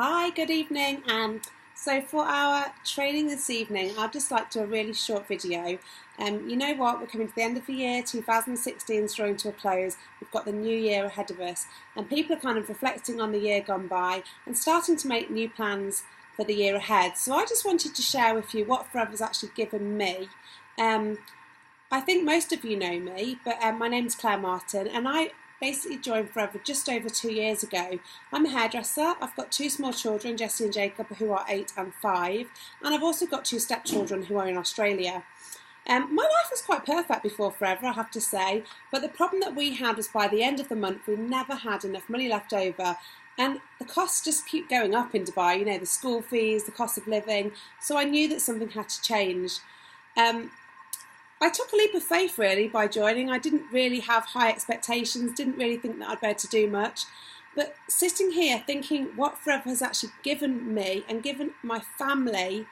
Hi, good evening. So for our training this evening, I'd just like to do a really short video. You know what, we're coming to the end of the year, 2016 is drawing to a close. We've got the new year ahead of us, and people are kind of reflecting on the year gone by and starting to make new plans for the year ahead. So I just wanted to share with you what Forever's actually given me. I think most of you know me, but my name's Claire Martin, and I basically joined Forever just over 2 years ago. I'm a hairdresser. I've got two small children, Jessie and Jacob, who are 8 and 5, and I've also got two stepchildren who are in Australia. My life was quite perfect before Forever, I have to say, but the problem that we had was by the end of the month we never had enough money left over, and the costs just keep going up in Dubai, you know, the school fees, the cost of living, so I knew that something had to change. I took a leap of faith really by joining. I didn't really have high expectations, didn't really think that I'd be able to do much. But sitting here thinking what Forever has actually given me and given my family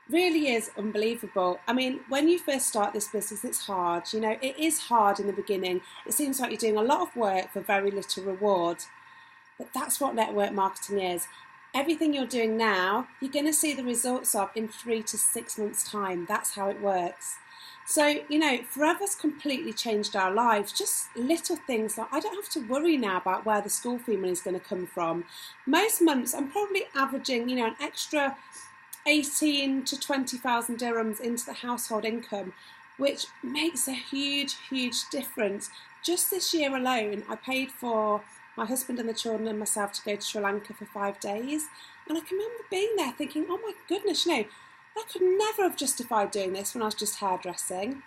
really is unbelievable. I mean, when you first start this business, it's hard. You know, it is hard in the beginning. It seems like you're doing a lot of work for very little reward. But that's what network marketing is. Everything you're doing now, you're going to see the results of in 3 to 6 months' time. That's how it works. So, you know, Forever's completely changed our lives. Just little things like I don't have to worry now about where the school fee money is going to come from. Most months I'm probably averaging, you know, an extra 18 to 20,000 dirhams into the household income, which makes a huge, huge difference. Just this year alone, I paid for my husband and the children and myself to go to Sri Lanka for 5 days. And I can remember being there thinking, oh my goodness, you know, I could never have justified doing this when I was just hairdressing.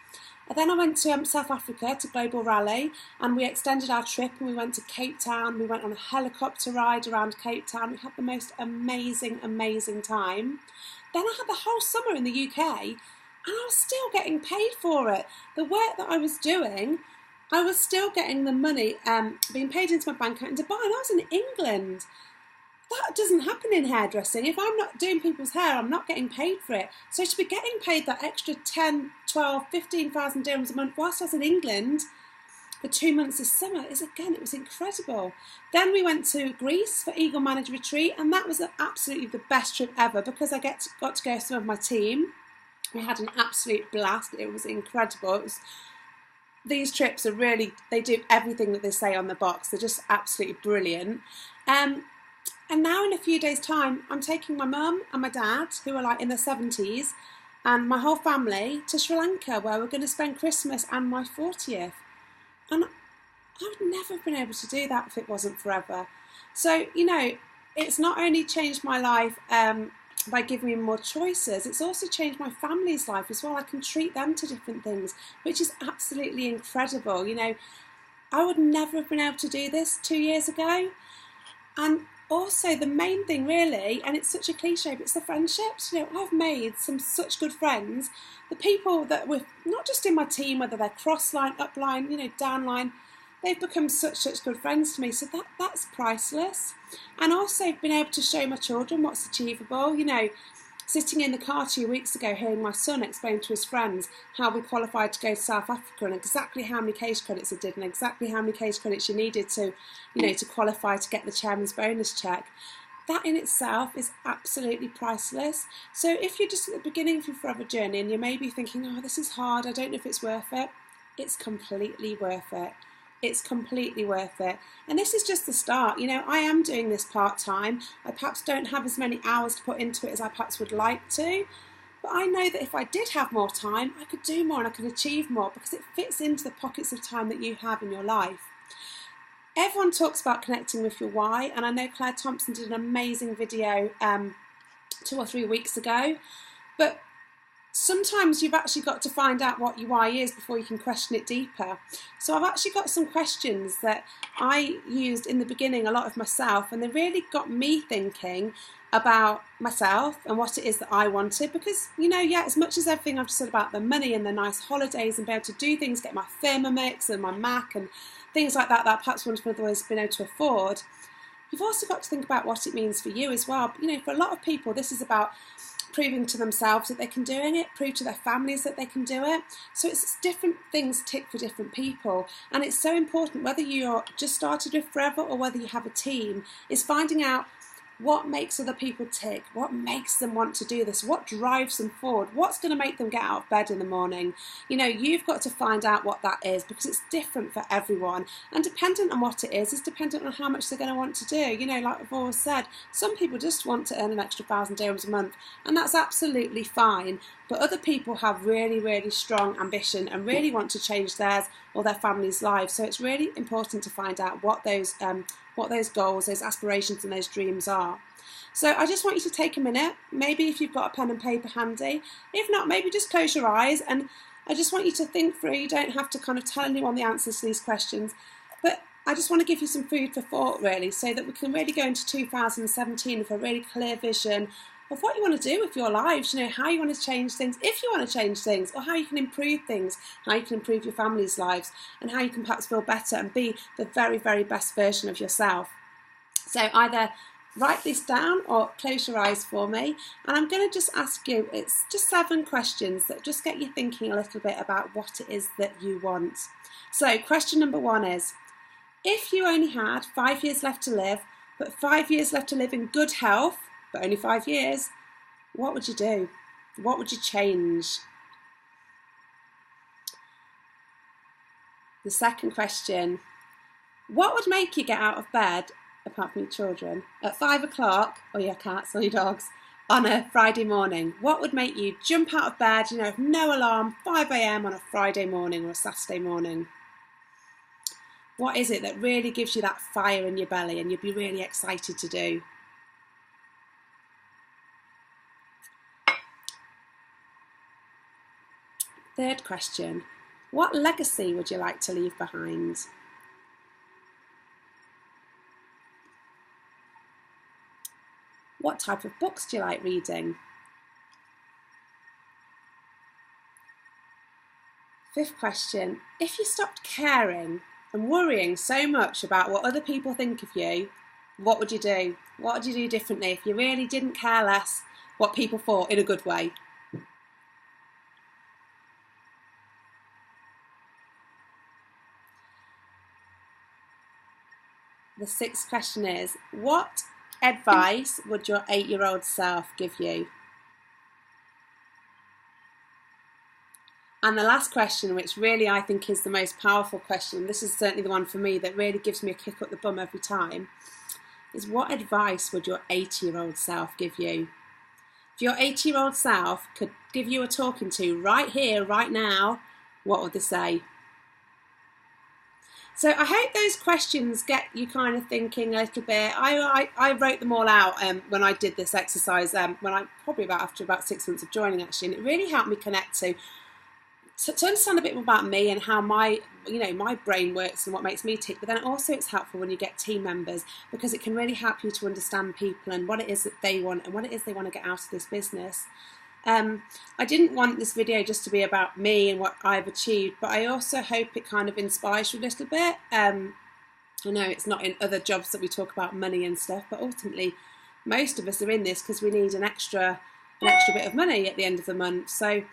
And then I went to South Africa to Global Rally, and we extended our trip and we went to Cape Town. We went on a helicopter ride around Cape Town. We had the most amazing, amazing time. Then I had the whole summer in the UK and I was still getting paid for it. The work that I was doing, I was still getting the money being paid into my bank account in Dubai, and I was in England. That doesn't happen in hairdressing. If I'm not doing people's hair, I'm not getting paid for it. So to be getting paid that extra 10, 12, 15,000 dirhams a month whilst I was in England for 2 months this summer is, again, it was incredible. Then we went to Greece for Eagle Manager Retreat, and that was absolutely the best trip ever because I got to go with some of my team. We had an absolute blast. It was incredible. These trips are really, they do everything that they say on the box. They're just absolutely brilliant. And now in a few days' time, I'm taking my mum and my dad, who are like in their 70s, and my whole family to Sri Lanka, where we're going to spend Christmas and my 40th. And I would never have been able to do that if it wasn't Forever. So, you know, it's not only changed my life by giving me more choices, it's also changed my family's life as well. I can treat them to different things, which is absolutely incredible. You know, I would never have been able to do this 2 years ago. And also the main thing really, and it's such a cliche, but it's the friendships. You know, I've made some such good friends. The people that were not just in my team, whether they're cross-line, up-line, you know, down-line, they've become such good friends to me. So that's priceless. And also being able to show my children what's achievable. You know, sitting in the car 2 weeks ago, hearing my son explain to his friends how we qualified to go to South Africa and exactly how many case credits it did and exactly how many case credits you needed to, you know, to qualify to get the chairman's bonus check. That in itself is absolutely priceless. So if you're just at the beginning of your Forever journey and you may be thinking, oh, this is hard, I don't know if it's worth it, it's completely worth it. It's completely worth it. And this is just the start. You know, I am doing this part-time. I perhaps don't have as many hours to put into it as I perhaps would like to. But I know that if I did have more time, I could do more and I could achieve more because it fits into the pockets of time that you have in your life. Everyone talks about connecting with your why. And I know Claire Thompson did an amazing video 2 or 3 weeks ago. But sometimes you've actually got to find out what your why is before you can question it deeper. So I've actually got some questions that I used in the beginning a lot of myself, and they really got me thinking about myself and what it is that I wanted. Because, you know, yeah, as much as everything I've just said about the money and the nice holidays and be able to do things, get my Thermomix and my Mac and things like that perhaps one of otherwise been able to afford, you've also got to think about what it means for you as well. You know, for a lot of people, this is about proving to themselves that they can do it, prove to their families that they can do it. So it's different things tick for different people. And it's so important, whether you're just started with Forever or whether you have a team, is finding out What makes other people tick? What makes them want to do this? What drives them forward? What's going to make them get out of bed in the morning? You know, you've got to find out what that is, because it's different for everyone. And dependent on what it is dependent on how much they're going to want to do. You know, like I've always said, some people just want to earn an extra £1,000 a month, and that's absolutely fine. But other people have really, really strong ambition and really want to change theirs or their family's lives. So it's really important to find out what those goals, those aspirations and those dreams are. So I just want you to take a minute, maybe if you've got a pen and paper handy. If not, maybe just close your eyes, and I just want you to think through. You don't have to kind of tell anyone the answers to these questions, but I just want to give you some food for thought, really, so that we can really go into 2017 with a really clear vision of what you want to do with your lives, you know, how you want to change things, if you want to change things, or how you can improve things, how you can improve your family's lives, and how you can perhaps feel better and be the very, very best version of yourself. So either write this down or close your eyes for me, and I'm going to just ask you, it's just 7 questions that just get you thinking a little bit about what it is that you want. So question number 1 is, if you only had 5 years left to live, but 5 years left to live in good health, but only 5 years, what would you do? What would you change? The second question, what would make you get out of bed, apart from your children, at 5 o'clock, or your cats or your dogs, on a Friday morning? What would make you jump out of bed, you know, with no alarm, 5 a.m. on a Friday morning or a Saturday morning? What is it that really gives you that fire in your belly and you'd be really excited to do? Third question, what legacy would you like to leave behind? What type of books do you like reading? Fifth question, if you stopped caring and worrying so much about what other people think of you, what would you do? What would you do differently if you really didn't care less what people thought, in a good way? The sixth question is, what advice would your 8-year-old self give you? And the last question, which really I think is the most powerful question, this is certainly the one for me that really gives me a kick up the bum every time, is what advice would your 80-year-old self give you? If your 80-year-old self could give you a talking to right here, right now, what would they say? So I hope those questions get you kind of thinking a little bit. I wrote them all out when I did this exercise, after about 6 months of joining, actually, and it really helped me connect to understand a bit more about me and how my brain works and what makes me tick. But then also it's helpful when you get team members, because it can really help you to understand people and what it is that they want and what it is they want to get out of this business. I didn't want this video just to be about me and what I've achieved, but I also hope it kind of inspires you a little bit. I know it's not in other jobs that we talk about money and stuff, but ultimately most of us are in this because we need an extra bit of money at the end of the month. So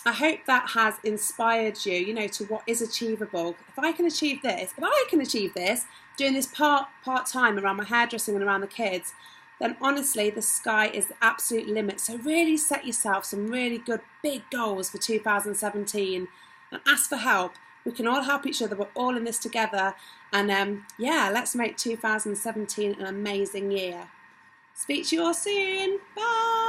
I hope that has inspired you, to what is achievable. If I can achieve this, doing this part-time around my hairdressing and around the kids, then honestly the sky is the absolute limit. So really set yourself some really good big goals for 2017 and ask for help. We can all help each other. We're all in this together, and let's make 2017 an amazing year. Speak to you all soon. Bye.